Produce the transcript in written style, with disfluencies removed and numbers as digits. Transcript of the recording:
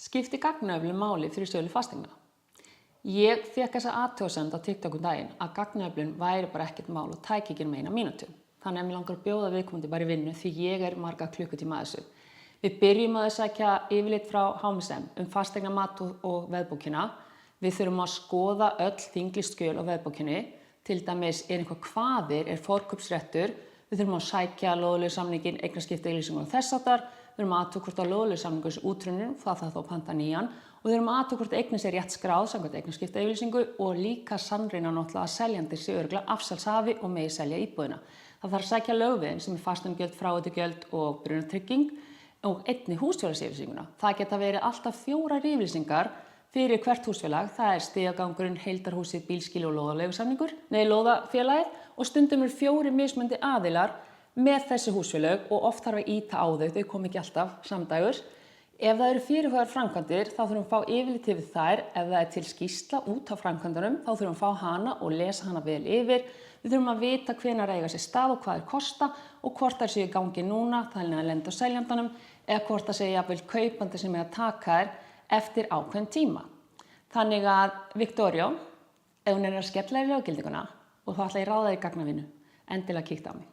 Skipti gagnaöflun máli fyrir sölu fasteigna? Ég fékk þessa athugasemd á TikTok daginn að gagnaöflun væri bara ekkert mál og tæki ekki meina mínútu. Þannig að mér langar að bjóða viðkomandi bara í vinnu því ég er marga klukkutíma að þessu. Við byrjum að sækja yfirlit frá HMSM fasteignamat og veðbókina. Við þurfum að skoða öll þingli skjöl á veðbókinni. Til dæmis einhver kvaðir forkaupsréttur. Við þurfum að sækja lóðleigusamninginn, eignaskiptayfirlýsingu og þess háttar. Við þurfum að athuga hvort lóðleigusamningur sé útrunninn, það þarf þá að panta nýjan. Og við þurfum að athuga hvort eignin sé rétt skráð samkvæmt eignaskiptayfirlýsingu og líka sannreyna náttúrulega að seljandir sé örugglega afsalshafi og megi selja íbúðina. Það þarf að sækja lögveðin sem fasteignagjöld, fráveitugjöld og brunatrygging og einnig húsfélagsyfirlýsinguna. Það geta verið alltaf 4 yfirlýsingar fyrir hvert húsfélag. Það stigagangurinn, heildarhúsið, bílskýli og lóðafélagið og stundum 4 mismunandi aðilar með þessi húsfélag og oft þarf að ýta á þau kom ekki alltaf samdægurs. Ef það eru fyrirhugaðar framkvæmdir þá þurfum við að fá yfirlit yfir þær. Ef það til skýrsla út af framkvæmdunum þá þurfum við að fá hana og lesa hana vel yfir. Við þurfum að vita hvenær eiga sér stað og hvað kosta og hvort þær séu í gangi núna, þannig að lenda á seljandanum eða hvort það séu jafnvel kaupandi sem að taka þær eftir ákveðinn tíma. Þannig að Victoria, ef hún að skella í löggildinguna og þá ætla ég ráða í gagnavinnu, endilega kíktu á mig.